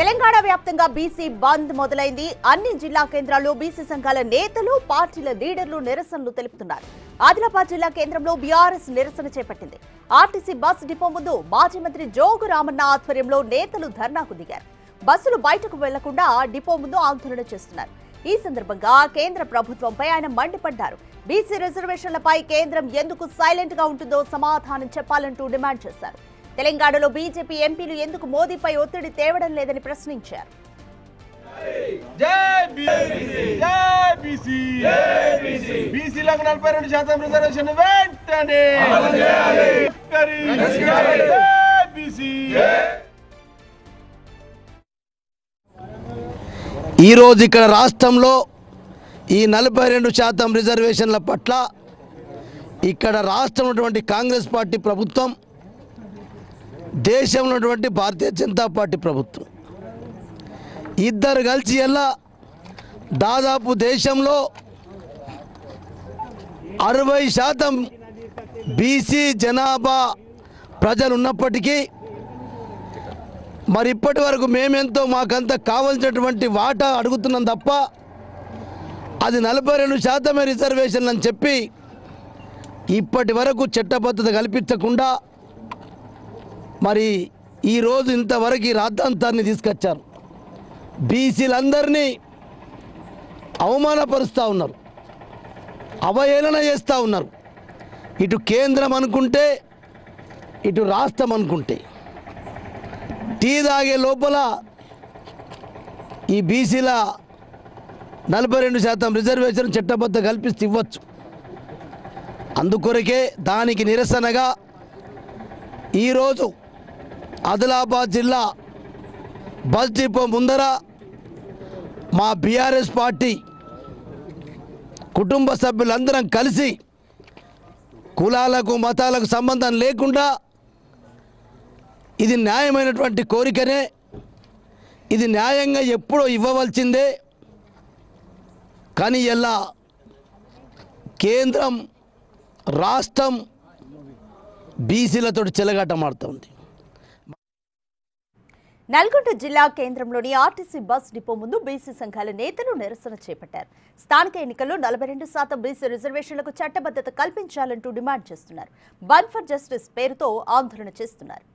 తెలంగాణ వ్యాప్తంగా బీసీ బంద్ మొదలైంది. అన్ని జిల్లా కేంద్రాల్లో బీసీ సంఘాల నేతలు, పార్టీల లీడర్లు నిరసనలు తెలుపుతున్నారు. ఆదిలాబాద్ జిల్లా కేంద్రంలో బీఆర్ఎస్ నిరసన చేపట్టింది. ఆర్టీసీ బస్ డిపో ముందు మాజీ మంత్రి జోగు రామన్న ఆధ్వర్యంలో నేతలు ధర్నాకు దిగారు. బస్సులు బయటకు వెళ్లకుండా డిపో ముందు ఆందోళన చేస్తున్నారు. ఈ సందర్భంగా కేంద్ర ప్రభుత్వంపై ఆయన మండిపడ్డారు. బీసీ రిజర్వేషన్లపై కేంద్రం ఎందుకు సైలెంట్ గా ఉంటుందో సమాధానం చెప్పాలంటూ డిమాండ్ చేశారు. తెలంగాణలో బీజేపీ ఎంపీలు ఎందుకు మోదీపై ఒత్తిడి తేవడం లేదని ప్రశ్నించారు. ఈరోజు ఇక్కడ రాష్ట్రంలో ఈ 42% రిజర్వేషన్ల పట్ల ఇక్కడ రాష్ట్రం ఉన్నటువంటి కాంగ్రెస్ పార్టీ ప్రభుత్వం, దేశంలో ఉన్నటువంటి భారతీయ జనతా పార్టీ ప్రభుత్వం ఇద్దరు కలిసి ఎలా దాదాపు దేశంలో 60% బీసీ జనాభా ప్రజలు ఉన్నప్పటికీ మరి ఇప్పటి వరకు మేమెంతో మాకంత కావాల్సినటువంటి వాటా అడుగుతున్నాం తప్ప అది 42% రిజర్వేషన్లు అని చెప్పి ఇప్పటి వరకు చట్టబద్ధత కల్పించకుండా మరి ఈరోజు ఇంతవరకు ఈ రాద్ధాంతాన్ని తీసుకొచ్చారు. బీసీలందరినీ అవమానపరుస్తూ ఉన్నారు, అవహేళన చేస్తూ ఉన్నారు. ఇటు కేంద్రం అనుకుంటే, ఇటు రాష్ట్రం అనుకుంటే. టీ తాగే లోపల ఈ బీసీల 42% రిజర్వేషన్ చట్టబద్ధ కల్పిస్తే ఇవ్వచ్చు. అందుకొరకే దానికి నిరసనగా ఈరోజు ఆదిలాబాద్ జిల్లా బస్ డిపో ముందర మా బీఆర్ఎస్ పార్టీ కుటుంబ సభ్యులందరం కలిసి కులాలకు మతాలకు సంబంధం లేకుండా ఇది న్యాయమైనటువంటి కోరికనే, ఇది న్యాయంగా ఎప్పుడో ఇవ్వవలసిందే. కానీ ఇలా కేంద్రం రాష్ట్రం బీసీలతో చెలగాటమాడుతుంది. నల్గొండ జిల్లా కేంద్రంలోని ఆర్టీసీ బస్ డిపో ముందు బీసీ సంఘాల నేతలు నిరసన చేపట్టారు. స్థానిక ఎన్నికల్లో 42% బీసీ రిజర్వేషన్లకు చట్టబద్ధత కల్పించాలంటూ డిమాండ్ చేస్తున్నారు. బంద్ ఫర్ జస్టిస్ పేరుతో ఆందోళన చేస్తున్నారు.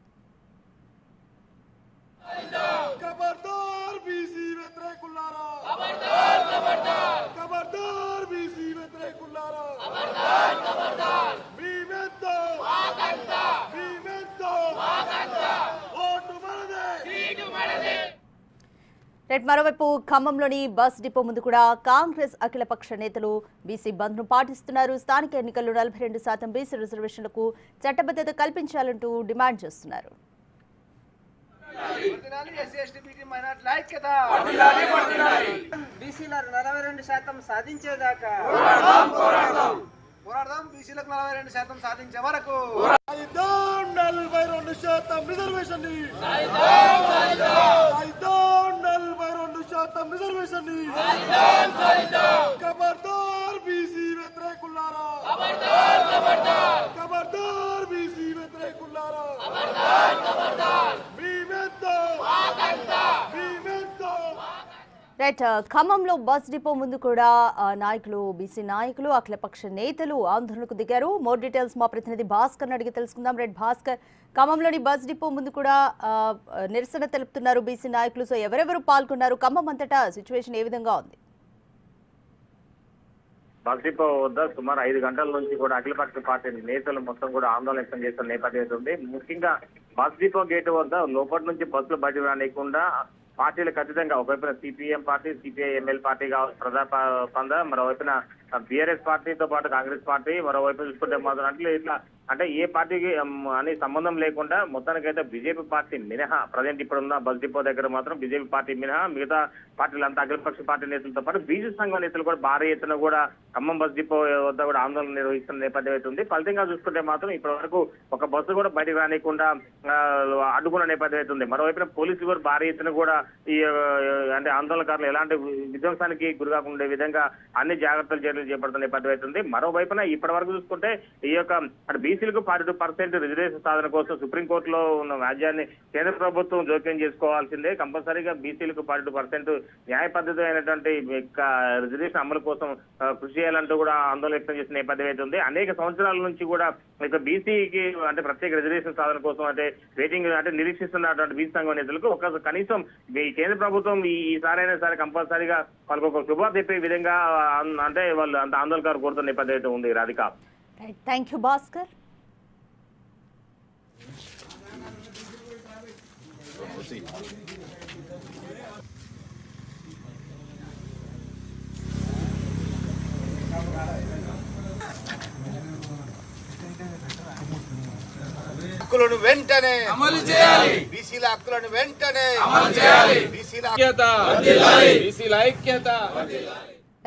మరోవైపు ఖమ్మంలోని బస్ డిపో ముందు కూడా కాంగ్రెస్ అఖిలపక్ష నేతలు బీసీ బంద్ ను పాటిస్తున్నారు. స్థానిక ఎన్నికల్లో 42% బీసీ రిజర్వేషన్లకు చట్టబద్ధత కల్పించాలంటూ డిమాండ్ చేస్తున్నారు. పోరాడదాం, బీసీలకు 42% సాధించే వరకు 42% రిజర్వేషన్ 42% రిజర్వేషన్ ఖబర్దార్ బీసీ వ్యతిరేకులారా, ఖబర్దార్ బీసీ వ్యతిరేకులారా. రైట్, ఖమ్మంలో బస్ డిపో ముందు కూడా నాయకులు, బీసీ నాయకులు, అఖిలపక్ష నేతలు ఆందోళనకు దిగారు. మోర్ డీటెయిల్స్ మా ప్రతినిధి భాస్కర్ అడిగి తెలుసుకుందాం. రైట్ భాస్కర్, ఖమ్మంలోని బస్ డిపో ముందు కూడా నిరసన తెలుపుతున్నారు బీసీ నాయకులు. సో ఎవరెవరు పాల్గొన్నారు? ఖమ్మం అంతటా సిచ్యువేషన్ ఏ విధంగా ఉంది? బస్ డిపో వద్ద సుమారు 5 గంటల నుంచి కూడా అఖిలపక్ష పార్టీ నేతలు మొత్తం కూడా ఆందోళన వ్యక్తం చేస్తున్న నేపథ్యం ఉంది. ముఖ్యంగా బస్ డిపో గేటు వద్ద లోపటి నుంచి బస్సులు బయట రానియకుండా పార్టీలు ఖచ్చితంగా ఒకవైపున CPM party, CPI ML party ప్రజా పంద, మరోవైపున బీఆర్ఎస్ పార్టీతో పాటు కాంగ్రెస్ పార్టీ, మరోవైపు చూసుకుంటే మాత్రం ఇట్లా అంటే ఏ పార్టీకి అని సంబంధం లేకుండా మొత్తానికైతే బీజేపీ పార్టీ మినహా ప్రజెంట్ ఇప్పుడున్న బస్ డిపో దగ్గర మాత్రం బీజేపీ పార్టీ మినహా మిగతా పార్టీలంతా అఖిలపక్ష పార్టీ నేతలతో పాటు బీజూ సంఘం నేతలు కూడా భారీ ఎత్తున కూడా ఖమ్మం బస్ డిపో వద్ద కూడా ఆందోళన నిర్వహిస్తున్న నేపథ్యం అయితే ఉంది. ఫలితంగా చూసుకుంటే మాత్రం ఇప్పటి వరకు ఒక బస్సు కూడా బయటకు రానియకుండా అడ్డుకున్న నేపథ్యం అయితే ఉంది. మరోవైపున పోలీసులు కూడా భారీ ఎత్తున కూడా ఈ అంటే ఆందోళనకారులు ఎలాంటి విధ్వంసానికి గురికాకుండా విధంగా అన్ని జాగ్రత్తలు చేయడం చర్యలు చేపడుతున్న నేపథ్యం అవుతుంది. మరోవైపున ఇప్పటి వరకు చూసుకుంటే ఈ యొక్క అటు బీసీలకు 42% రిజర్వేషన్ సాధన కోసం సుప్రీంకోర్టులో ఉన్న వ్యాజ్యాన్ని కేంద్ర ప్రభుత్వం జోక్యం చేసుకోవాల్సిందే. కంపల్సరీగా బీసీలకు 42% న్యాయ పద్ధతి అయినటువంటి రిజర్వేషన్ అమలు కోసం కృషి చేయాలంటూ కూడా ఆందోళన వ్యక్తం చేసిన నేపథ్యం అవుతుంది. అనేక సంవత్సరాల నుంచి కూడా ఇక బీసీకి అంటే ప్రత్యేక రిజర్వేషన్ సాధన కోసం అంటే వెయిటింగ్ అంటే నిరీక్షిస్తున్నటువంటి బీసీ సంఘం నేతలకు ఒక కనీసం ఈ కేంద్ర ప్రభుత్వం ఈసారైనా సరే కంపల్సరీగా వాళ్ళకు ఒక శుభార్త చెప్పే విధంగా అంటే వాళ్ళు అంత ఆందోళనకారు కోరుతున్న నేపథ్యం అయితే ఉంది. Radhika, thank you Bhaskar. హక్కులను వెంటనే అమలు చేయాలి. బీసీల హక్కులను వెంటనే అమలు చేయాలి. బీసీల ఐక్యత.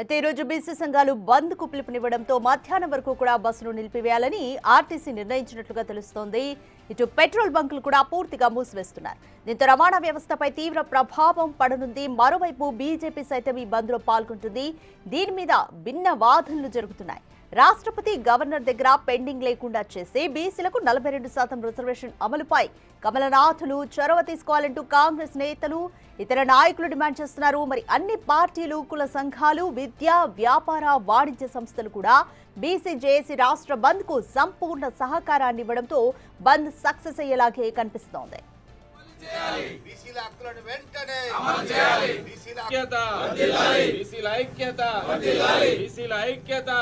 అయితే ఈరోజు బీసీ సంఘాలు బంద్ కు పిలుపునివ్వడంతో మధ్యాహ్నం వరకు కూడా బస్సును నిలిపివేయాలని ఆర్టీసీ నిర్ణయించినట్లుగా తెలుస్తోంది. ఇటు పెట్రోల్ బంకులు కూడా పూర్తిగా మూసివేస్తున్నారు. దీంతో రవాణా వ్యవస్థపై తీవ్ర ప్రభావం పడనుంది. మరోవైపు బీజేపీ సైతం ఈ బంద్ లో పాల్గొంటుంది. దీని మీద భిన్న వాదనలు జరుగుతున్నాయి. రాష్ట్రపతి గవర్నర్ దగ్గర పెండింగ్ లేకుండా చేసి బీసీలకు 42% రిజర్వేషన్ అమలుపై కమలనాథులు చొరవ తీసుకోవాలంటూ కాంగ్రెస్ నేతలు ఇతర నాయకులు డిమాండ్ చేస్తున్నారు. మరి అన్ని పార్టీలు, కుల సంఘాలు, విద్యా, వ్యాపార, వాణిజ్య సంస్థలు కూడా బీసీ జేఏసీ రాష్ట్ర బంద్ కు సంపూర్ణ సహకారాన్ని ఇవ్వడంతో బంద్ సక్సెస్ అయ్యేలాగే కనిపిస్తోంది. బీసీల హక్కులను వెంటనే బీసీల ఐక్యత.